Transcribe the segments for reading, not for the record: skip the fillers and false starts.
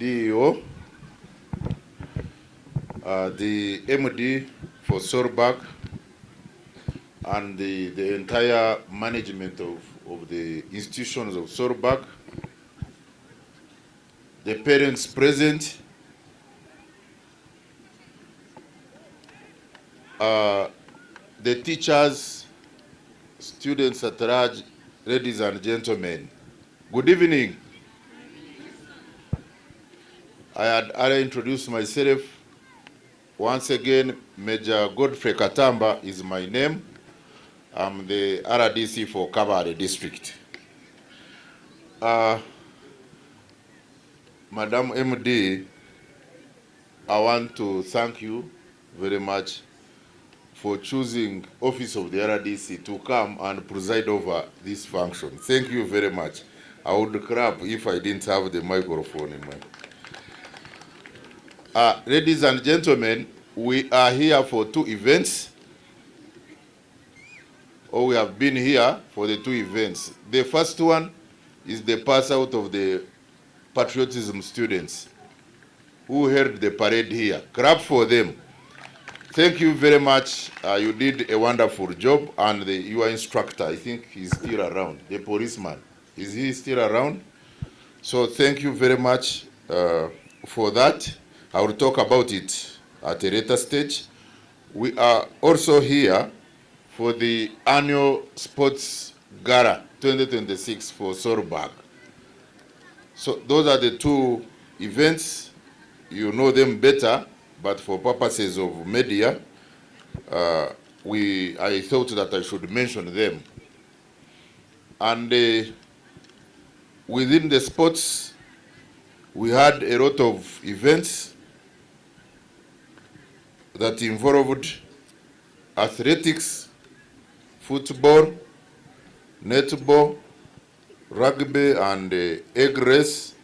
DEO, the MD for Solberg, and the entire management of the institutions of Solberg, the parents present, the teachers, students at large, ladies and gentlemen. Good evening. I had earlier introduced myself. Once again, Major Godfrey Katamba is my name. I'm the RDC for Kabale district. Madam MD, I want to thank you very much for choosing Office of the RDC to come and preside over this function. Thank you very much. I would clap if I didn't have the microphone in my. Ladies and gentlemen, we are here for two events. Or we have been here for the two events. The first one is the pass out of the patriotism students who held the parade here. Clap for them. Thank you very much. You did a wonderful job, and your instructor, I think he's still around, the policeman. Is he still around? So thank you very much for that. I will talk about it at a later stage. We are also here for the annual Sports Gala 2026 for Solberg. So those are the two events. You know them better, but for purposes of media, I thought that I should mention them. And within the sports, we had a lot of events that involved athletics, football, netball, rugby, and egg race,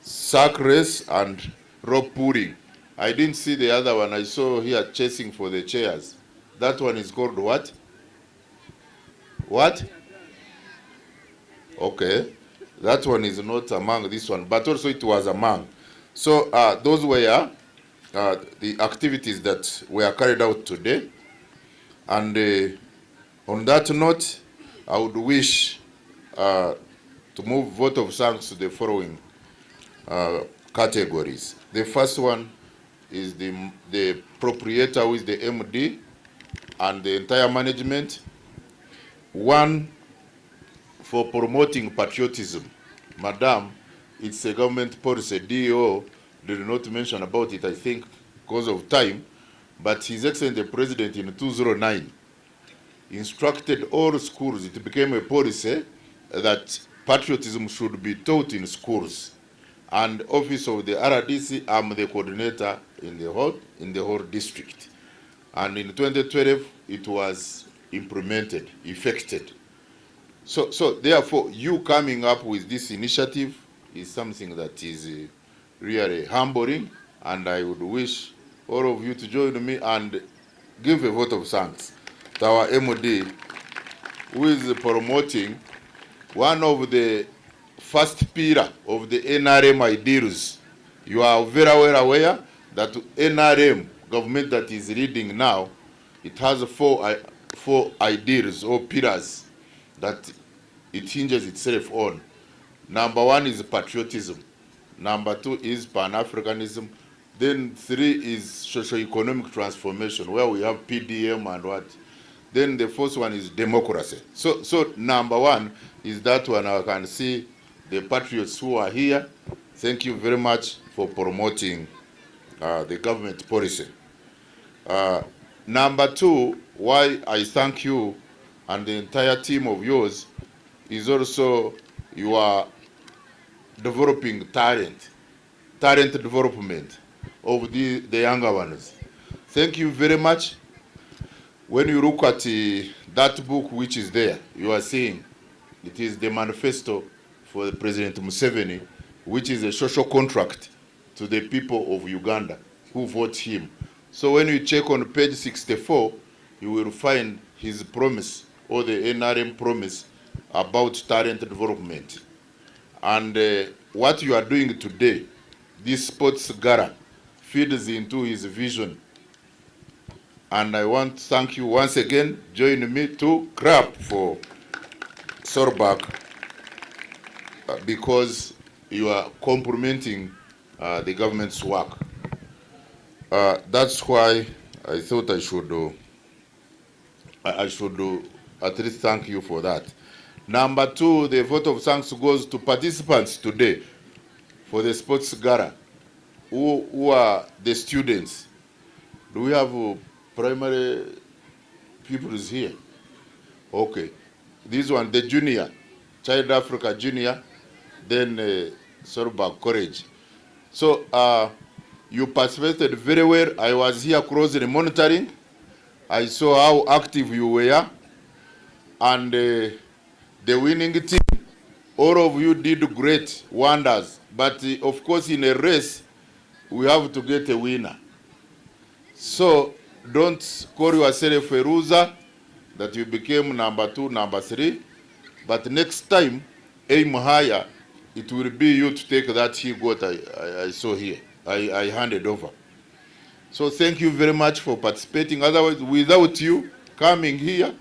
sack race, and rope pulling. I didn't see the other one. I saw here chasing for the chairs. That one is called what? What? Okay. That one is not among this one, but also it was among. So those were the activities that were carried out today. And on that note, I would wish to move vote of thanks to the following categories. The first one is the proprietor, who is the MD, and the entire management. One, for promoting patriotism. Madam, it's a government policy. DEO did not mention about it, I think, because of time, but His Excellency the President in 2009 instructed all schools, it became a policy that patriotism should be taught in schools. And Office of the RDC, I'm the coordinator in the whole district. And in 2012, it was implemented, effected. So therefore, you coming up with this initiative is something that is really humbling, and I would wish all of you to join me and give a vote of thanks to our MD, who is promoting one of the first pillar of the NRM ideals. You are very well aware that NRM, government that is leading now, it has four ideals or pillars that it hinges itself on. Number one is patriotism. Number two is Pan-Africanism. Then three is socio-economic transformation, where we have PDM and what. Then the fourth one is democracy. So number one is that one. I can see the patriots who are here. Thank you very much for promoting the government policy. Number two, why I thank you and the entire team of yours is also you are developing talent development of the younger ones. Thank you very much. When you look at that book which is there, you are seeing it is the manifesto for the President Museveni, which is a social contract to the people of Uganda who vote him. So when you check on page 64, you will find his promise, or the NRM promise, about talent development. And what you are doing today this sports gala feeds into his vision. And I want to thank you once again. Join me to clap for Solberg because you are complementing the government's work. That's why I thought I should at least thank you for that. Number two, the vote of thanks goes to participants today for the sports gala, who are the students. Do we have primary pupils here? Okay. This one, the junior, Child Africa Junior, then Solberg College. So you participated very well. I was here closely monitoring. I saw how active you were. And the winning team, all of you did great wonders. But of course, in a race, we have to get a winner. So don't call yourself a loser that you became number 2, number 3. But next time, aim higher. It will be you to take that he got I saw here. I handed over. So thank you very much for participating. Otherwise, without you coming here,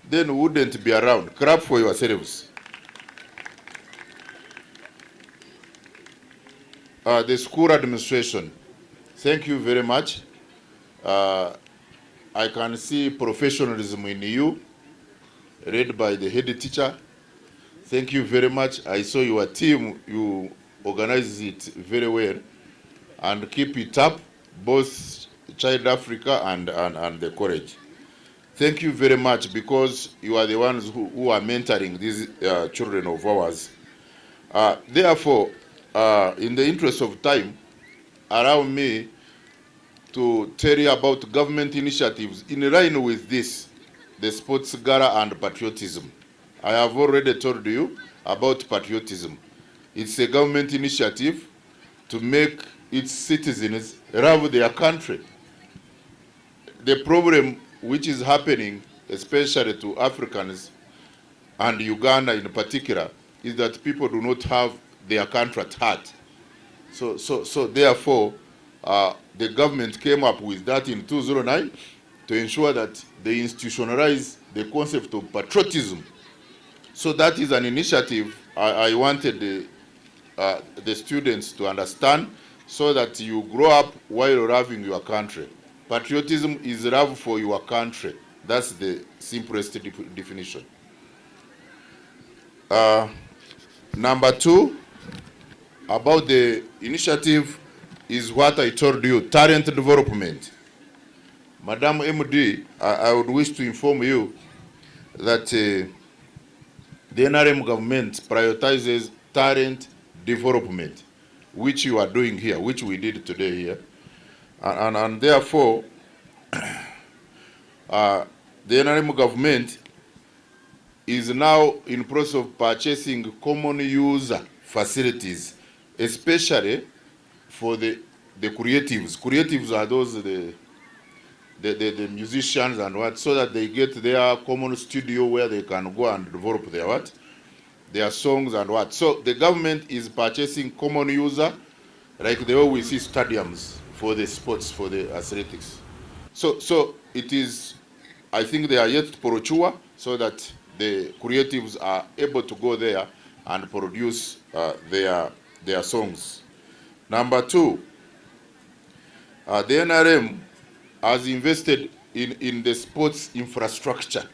then we wouldn't be around. Clap for yourselves. The school administration, thank you very much. I can see professionalism in you, led by the head teacher. Thank you very much. I saw your team, you organize it very well. And keep it up, both Child Africa and the college. Thank you very much, because you are the ones who are mentoring these children of ours. Therefore, in the interest of time, allow me to tell you about government initiatives in line with this, the sports gala and patriotism. I have already told you about patriotism. It's a government initiative to make its citizens love their country. The problem which is happening, especially to Africans and Uganda in particular, is that people do not have their country at heart. So therefore, the government came up with that in 2009 to ensure that they institutionalize the concept of patriotism. So that is an initiative I wanted the students to understand, so that you grow up while loving your country. Patriotism is love for your country. That's the simplest definition. Number 2, about the initiative, is what I told you, talent development. Madam MD, I would wish to inform you that the NRM government prioritizes talent development, which you are doing here, which we did today here. And therefore, the NRM government is now in process of purchasing common user facilities, especially for the creatives. Creatives are those the musicians and what, so that they get their common studio where they can go and develop their what, their songs and what. So the government is purchasing common user, like the way we see stadiums for the sports, for the athletics. So it is, I think they are yet to procure, so that the creatives are able to go there and produce their songs. Number 2, the NRM has invested in the sports infrastructure.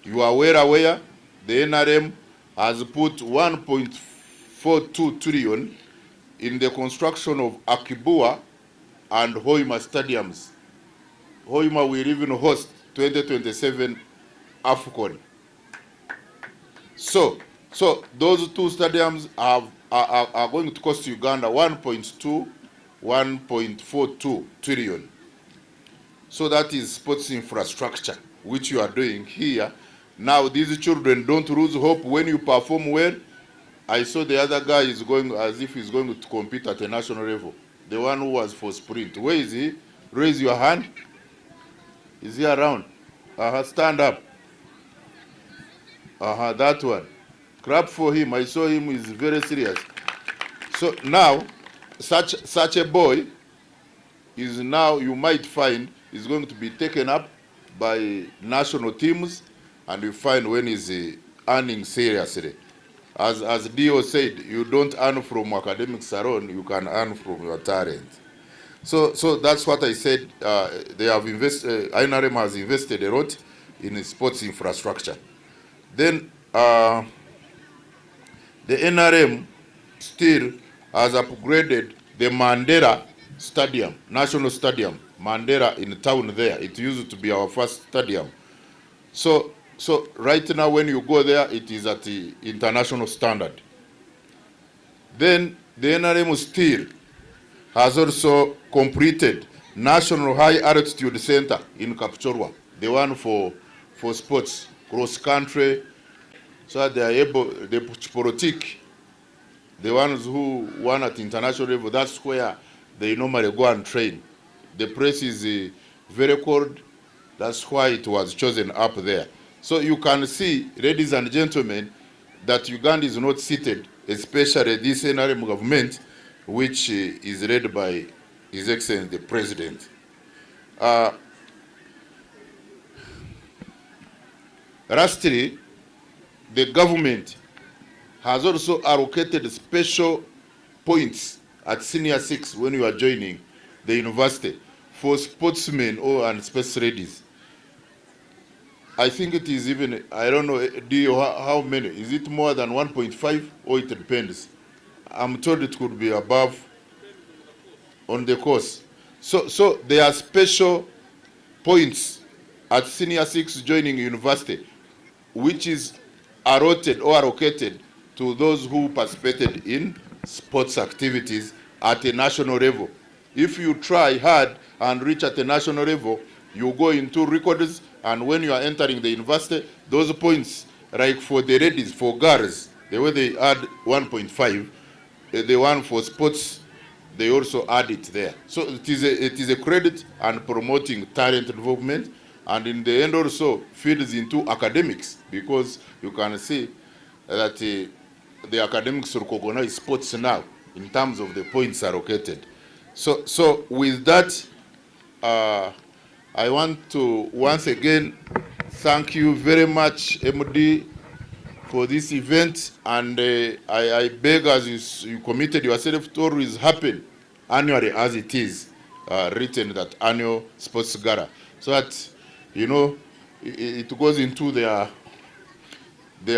You are well aware, the NRM has put 1.42 trillion in the construction of Akibua and Hoima stadiums. Hoima will even host 2027 AFCON. So those 2 stadiums are going to cost Uganda 1.42 trillion. So that is sports infrastructure, which you are doing here. Now, these children don't lose hope when you perform well. I saw the other guy is going as if he's going to compete at a national level. The one who was for sprint. Where is he? Raise your hand. Is he around? Stand up. That one. Clap for him. I saw him, he's very serious. So now, such a boy is now, you might find, is going to be taken up by national teams, and you find when he's earning seriously. As Dio said, you don't earn from academics alone, you can earn from your talent. So that's what I said. They have invested, INRM has invested a lot in sports infrastructure. Then the NRM still has upgraded the Mandela Stadium, National Stadium, Mandela in town there. It used to be our first stadium. So right now when you go there, it is at the international standard. Then the NRM still has also completed National High Altitude Center in Kapchorwa, the one for sports, cross country, so that they are able, the politic, the ones who won at international level, that's where they normally go and train. The place is very cold, that's why it was chosen up there. So you can see, ladies and gentlemen, that Uganda is not seated, especially this NRM government, which is led by His Excellency the President. Lastly, the government has also allocated special points at Senior 6 when you are joining the university for sportsmen and space ladies. I think it is even, I don't know, how many? Is it more than 1.5 or it depends? I'm told it could be above on the course. So there are special points at Senior 6 joining university, which is allotted or allocated to those who participated in sports activities at a national level. If you try hard and reach at a national level, you go into records, and when you are entering the university, those points, like for the ladies, for girls, the way they add 1.5, the one for sports, they also add it there. So it is a credit and promoting talent development, and in the end also feeds into academics, because you can see that the academics recognize sports now in terms of the points allocated. So with that, I want to once again thank you very much, MD, for this event, and I beg, as you committed yourself to always happen annually as it is written, that annual sports gala, so that, you know, it goes into their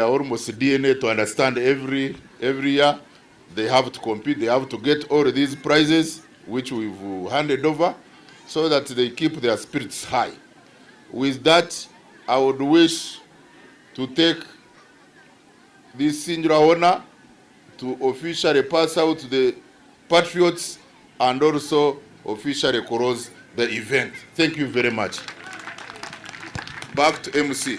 almost DNA to understand every year they have to compete, they have to get all these prizes which we've handed over, so that they keep their spirits high. With that, I would wish to take this singular honor to officially pass out the patriots and also officially close the event. Thank you very much. Back to MC.